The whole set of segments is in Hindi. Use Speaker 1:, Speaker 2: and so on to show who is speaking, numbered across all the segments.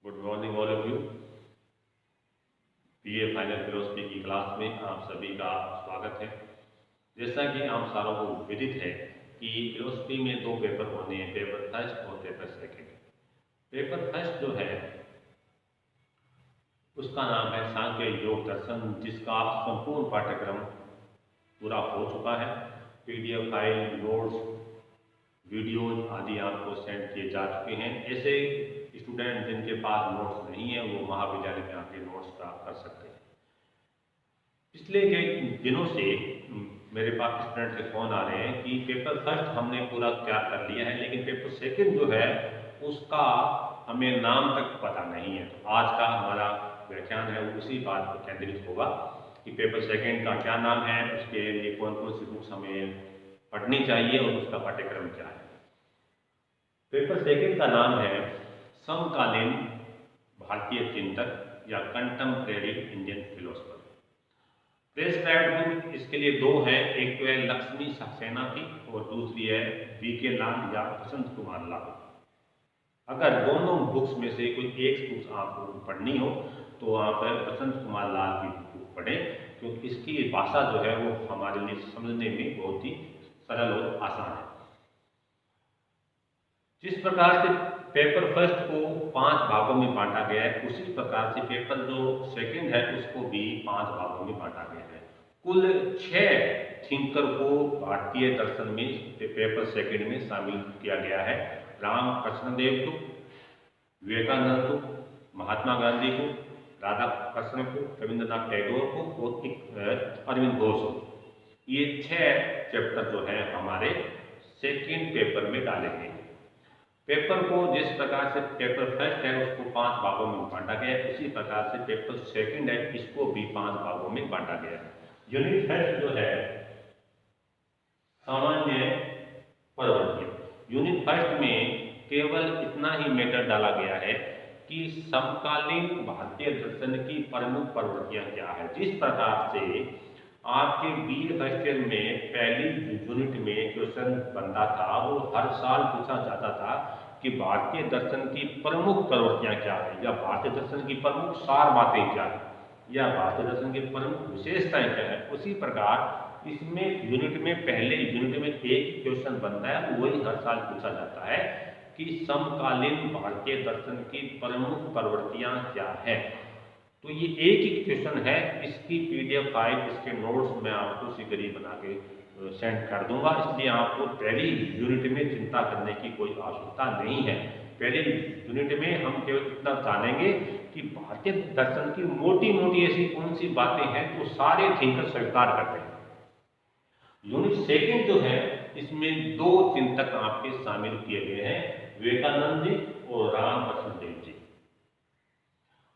Speaker 1: Good morning all of you. BA final philosophy की क्लास में आप सभी का स्वागत है। जैसा कि आप सारों को विदित है कि फिलोसफी में दो पेपर होने हैं, पेपर फर्स्ट और पेपर सेकंड। पेपर फर्स्ट जो है उसका नाम है सांख्य योग दर्शन, जिसका संपूर्ण पाठ्यक्रम पूरा हो चुका है। पीडीएफ फाइल, नोट्स, वीडियोज आदि आपको सेंड किए जा चुके हैं। ऐसे स्टूडेंट जिनके पास नोट्स नहीं है वो महाविद्यालय में आके नोट्स प्राप्त कर सकते हैं। पिछले कई दिनों से मेरे पास स्टूडेंट के फोन आ रहे हैं कि पेपर फर्स्ट हमने पूरा क्या कर लिया है, लेकिन पेपर सेकंड जो है उसका हमें नाम तक पता नहीं है। तो आज का हमारा व्याख्यान है वो उसी बात पर केंद्रित होगा कि पेपर सेकंड का क्या नाम है, उसके लिए कौन कौन सी बुक्स हमें पढ़नी चाहिए और उसका पाठ्यक्रम क्या है। पेपर सेकंड का नाम है समकालीन भारतीय चिंतक या contemporary Indian philosopher. Prescribed book इसके लिए दो है, एक तो है लक्ष्मी सक्सेना की और दूसरी है वीके लाल या बसंत कुमार लाल। अगर दोनों बुक्स में से कोई एक बुक्स आपको पढ़नी हो तो आप बसंत कुमार लाल की बुक पढ़ें, क्योंकि इसकी भाषा जो है वो हमारे लिए समझने में बहुत ही सरल और आसान है। जिस प्रकार से पेपर फर्स्ट को 5 भागों में बांटा गया है, उसी प्रकार से पेपर जो सेकंड है उसको भी 5 भागों में बांटा गया है। कुल 6 थिंकर को भारतीय दर्शन में पेपर सेकंड में शामिल किया गया है। राम कृष्ण देव को, विवेकानंद को, महात्मा गांधी को, राधा कृष्ण को, रविंद्रनाथ टैगोर को और अरविंद घोष को। ये 6 चैप्टर जो है हमारे सेकंड पेपर में डाले गए। पेपर को जिस प्रकार से पेपर फर्स्ट है उसको 5 भागों में बांटा गया है, उसी प्रकार से पेपर सेकंड है इसको भी 5 भागों में बांटा गया है। यूनिट फर्स्ट जो है सामान्य प्रवृत्ति। यूनिट फर्स्ट में केवल इतना ही मैटर डाला गया है कि समकालीन भारतीय दर्शन की प्रमुख प्रवृत्तियां क्या है। जिस प्रकार से आपके बीए फर्स्ट ईयर में पहली यूनिट में क्वेश्चन बनता था, वो हर साल पूछा जाता था कि भारतीय दर्शन की प्रमुख प्रवृत्तियां क्या है, या भारतीय दर्शन की प्रमुख सार बातें क्या है, या भारतीय दर्शन की प्रमुख विशेषताएं क्या है। उसी प्रकार इसमें यूनिट में पहले यूनिट में एक क्वेश्चन बनता है, वही हर साल पूछा जाता है कि समकालीन भारतीय दर्शन की प्रमुख प्रवृत्तियां क्या है। तो ये एक ही क्वेश्चन है, इसकी पीडीएफ फाइल, इसके नोट्स मैं आपको शीघ्र ही बना के सेंड कर दूंगा। इसलिए आपको पहली यूनिट में चिंता करने की कोई आवश्यकता नहीं है। पहली यूनिट में हम केवल इतना जानेंगे कि भारतीय दर्शन की मोटी मोटी ऐसी कौन सी बातें हैं तो सारे थिंकर स्वीकार करते हैं। यूनिट सेकंड जो है इसमें 2 चिंतक आपके शामिल किए गए हैं, विवेकानंद जी और रामकृष्ण देव जी।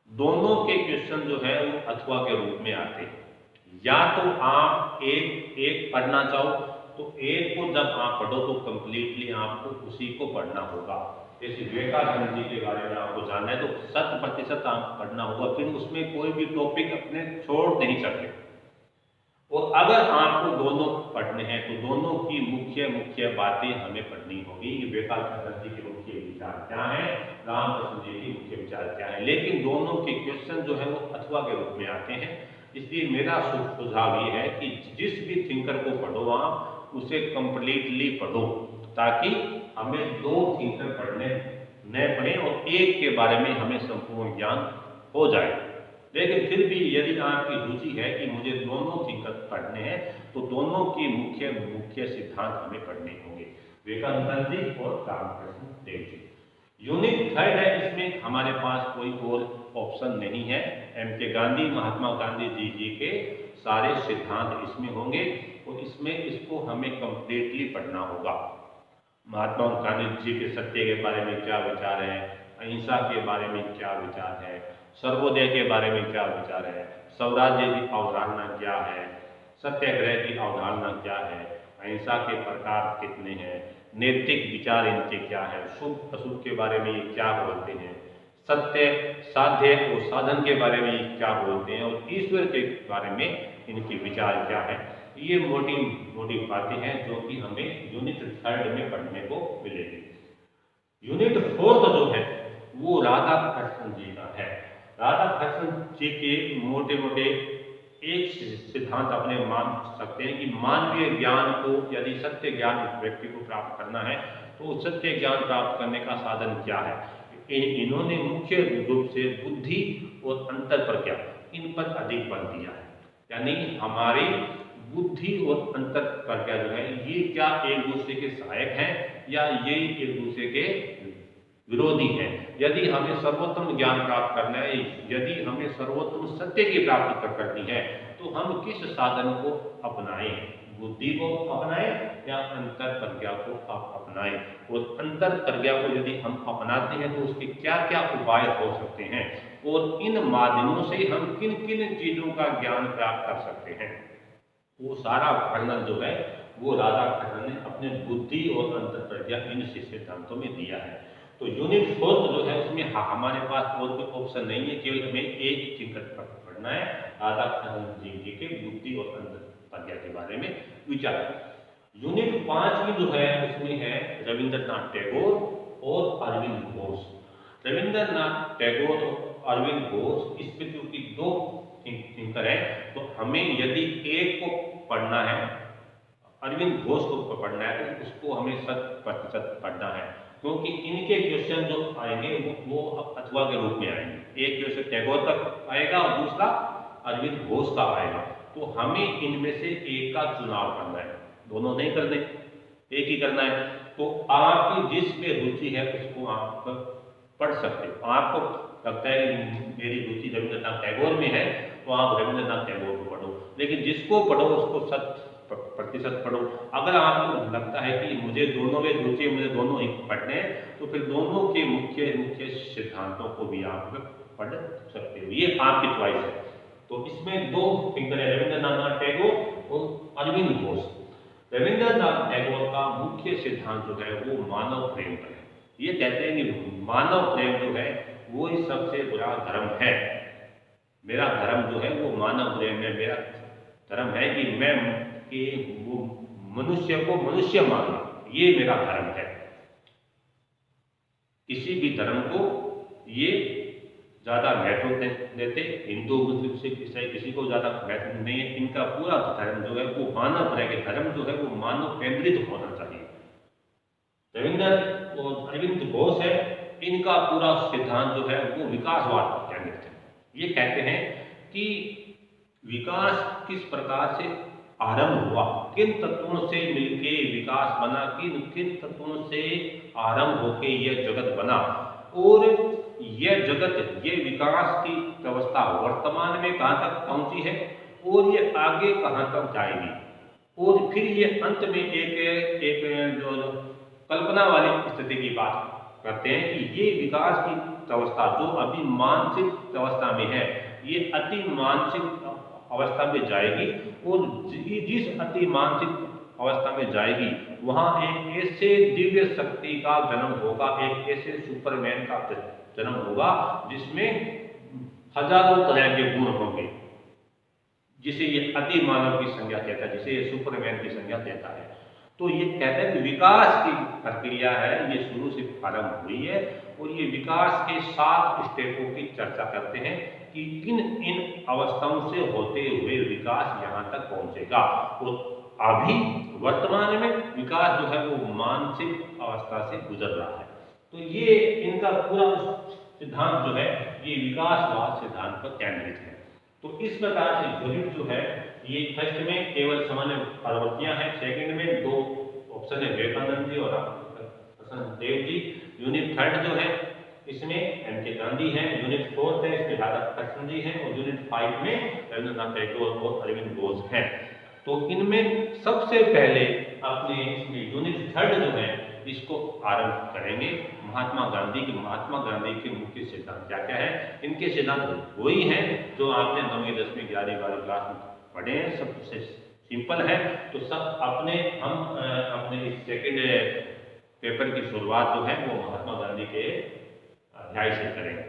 Speaker 1: दोनों के क्वेश्चन जो है वो अथवा के रूप में आते हैं। या तो आप एक पढ़ना चाहो तो एक को जब आप पढ़ो तो कंप्लीटली आपको उसी को पढ़ना होगा। जैसे विवेकानंद जी के बारे में आपको जानना है तो 100% आप पढ़ना होगा, फिर उसमें कोई भी टॉपिक अपने छोड़ नहीं सकते। और अगर आपको दोनों पढ़ने हैं तो दोनों की मुख्य मुख्य बातें हमें पढ़नी होगी। विवेकानंद जी के मुख्य विचार क्या है, रामकृष्ण जी के मुख्य विचार क्या है, लेकिन दोनों के क्वेश्चन जो है वो अथवा के रूप में आते हैं। इसलिए मेरा सुझाव ये है कि जिस भी थिंकर को पढ़ो आप उसे कंप्लीटली पढ़ो, ताकि हमें 2 थिंकर पढ़ने न पड़े और एक के बारे में हमें संपूर्ण ज्ञान हो जाए। लेकिन फिर भी यदि आपकी रुचि है कि मुझे दोनों थिंकर पढ़ने हैं तो दोनों की मुख्य मुख्य सिद्धांत हमें पढ़ने होंगे, विवेकानंद जी और रामकृष्ण देव जी। यूनिट थर्ड है, इसमें हमारे पास कोई और ऑप्शन नहीं है। एम.के. गांधी, महात्मा गांधी जी के सारे सिद्धांत इसमें होंगे और इसमें इसको हमें कंप्लीटली पढ़ना होगा। महात्मा गांधी जी के सत्य के बारे में क्या विचार है, अहिंसा के बारे में क्या विचार है, सर्वोदय के बारे में क्या विचार है, स्वराज्य की अवधारणा क्या है, सत्याग्रह की अवधारणा क्या है, अहिंसा के प्रकार कितने हैं, नैतिक विचार इनके क्या है, शुभ अशुभ के बारे में ये क्या बोलते हैं, सत्य साध्य और साधन के बारे में ये क्या बोलते हैं, और ईश्वर के बारे में इनके विचार क्या है। ये मोटी मोटी बातें हैं जो कि हमें यूनिट थर्ड में पढ़ने को मिलेगी। यूनिट फोर्थ जो है वो राधा कृष्ण जी बुद्धि के मोटे मोटे एक सिद्धांत अपने मान सकते हैं कि मानवीय ज्ञान को, यदि सत्य ज्ञान इस व्यक्ति को प्राप्त करना है तो सत्य ज्ञान प्राप्त करने का साधन क्या है। इन्होंने मुख्य रूप से बुद्धि और अंतर प्रज्ञा इन पर अधिक बल दिया है। यानी हमारी बुद्धि और अंतर प्रज्ञा जो है ये क्या एक दूसरे के सहायक हैं या ये एक दूसरे के विरोधी हैं। यदि हमें सर्वोत्तम ज्ञान प्राप्त करना है, यदि हमें सर्वोत्तम सत्य की प्राप्ति करनी है तो हम किस साधन को अपनाएं, बुद्धि को अपनाएं या अंतर प्रज्ञा को अपनाएं। और अंतर प्रज्ञा को यदि हम अपनाते हैं तो उसके क्या क्या उपाय हो सकते हैं और इन माध्यमों से हम किन किन चीजों का ज्ञान प्राप्त कर सकते हैं, वो सारा वर्णन जो है वो राधा कृष्ण ने अपने बुद्धि और अंतर प्रज्ञा इन सिद्धांतों में दिया है। तो यूनिट 4 जो है उसमें हमारे पास और कोई ऑप्शन नहीं है, केवल हमें एक चीज पढ़ना है, राधा कृष्ण जी के बुद्धि और अंतर प्रज्ञा के बारे में विचार। यूनिट 5 में जो है उसमें है रविंद्रनाथ टैगोर और अरविंद घोष। रविंद्रनाथ टैगोर और अरविंद घोष इस पे क्योंकि दो थिंकर है तो हमें यदि एक को पढ़ना है, अरविंद घोष को पढ़ना है तो उसको हमें 100% पढ़ना है, क्योंकि इनके क्वेश्चन जो आएंगे वो अथवा के रूप में आएंगे। एक क्वेश्चन टैगोर का आएगा और दूसरा अरविंद घोष का आएगा, तो हमें इनमें से एक का चुनाव करना है, दोनों नहीं करने, एक ही करना है। तो आपकी जिस पे रुचि है उसको आप पढ़ सकते हो। आपको लगता है कि मेरी रुचि रविंद्रनाथ टैगोर में है तो आप रविंद्रनाथ टैगोर को पढ़ो, लेकिन जिसको पढ़ो उसको 100% पढ़ो। अगर आपको लगता है कि मुझे दोनों में रुचि, मुझे दोनों ही पढ़ने हैं, तो फिर दोनों के मुख्य सिद्धांतों को भी आप पढ़ सकते हो, ये आपकी चॉइस है। तो इसमें दो थिंकर है, रविंद्रनाथ टैगोर और अरविंद घोष। रविंद्रनाथ टैगोर का मुख्य सिद्धांत जो है वो मानव प्रेम पर है। ये कहते हैं कि मानव प्रेम जो है वो ही सबसे बड़ा धर्म है। मेरा धर्म जो है वो मानव प्रेम है। मेरा धर्म है कि मैं कि वो मनुष्य को मनुष्य मानना, ये मेरा धर्म है। किसी भी धर्म को ये ज्यादा महत्व देते, हिंदू मुस्लिम सिख ईसाई किसी को ज्यादा महत्व नहीं है। इनका पूरा धर्म जो है वो मानव है, धर्म जो है वो मानव केंद्रित होना चाहिए। रविंद्र और अरविंद घोष है, इनका पूरा सिद्धांत जो है वो विकासवाद केंद्रित है। ये कहते हैं कि विकास किस प्रकार से आरंभ हुआ, किन तत्वों से मिलके विकास बना, किन किन तत्वों से आरंभ होके यह जगत बना, और यह जगत, ये विकास की अवस्था वर्तमान में कहाँ तक पहुंची है और ये आगे कहाँ तक जाएगी, और फिर ये अंत में एक जो कल्पना वाली स्थिति की बात करते हैं कि ये विकास की अवस्था जो अभी मानसिक अवस्था में है ये अति मानसिक अवस्था में जाएगी, और जिस अति मानसिक अवस्था में जाएगी वहां एक ऐसे दिव्य शक्ति का जन्म होगा, एक ऐसे सुपरमैन का जन्म होगा जिसमें हजारों तरह के गुण होंगे, जिसे ये अति मानव की संज्ञा देता है, जिसे ये सुपरमैन की संज्ञा देता है। तो ये कहते हैं कि विकास की प्रक्रिया है, ये शुरू से प्रारंभ हुई है, और ये विकास के 7 स्टेपों की चर्चा करते हैं कि किन इन अवस्थाओं से होते हुए विकास यहाँ तक पहुंचेगा। और अभी वर्तमान में विकास जो है वो मानसिक अवस्था से गुजर रहा है। तो ये इनका पूरा सिद्धांत जो है ये विकासवाद सिद्धांत पर केंद्रित है। तो इस प्रकार से यूनिट जो है ये फर्स्ट में केवल सामान्य प्रवृत्तियां हैं, सेकंड में 2 ऑप्शन है विवेकानंद जी और प्रसन्न देव जी। यूनिट 3 जो है इसमें एम.के. गांधी हैं, यूनिट 4 है इसमें राधा कृष्ण जी हैं, और यूनिट 5 में रविंद्रनाथ टैगोर और अरविंद घोष हैं। तो इनमें सबसे पहले अपने इसमें यूनिट 3 जो है इसको आरंभ करेंगे। महात्मा गांधी के मुख्य सिद्धांत क्या क्या है। इनके सिद्धांत वही हैं जो आपने 9वीं 10वीं 11वीं 12वीं क्लास में पढ़े हैं, सबसे सिंपल है। तो सब अपने इस सेकेंड पेपर की शुरुआत जो है वो महात्मा गांधी के अध्याय से करेंगे।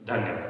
Speaker 1: धन्यवाद।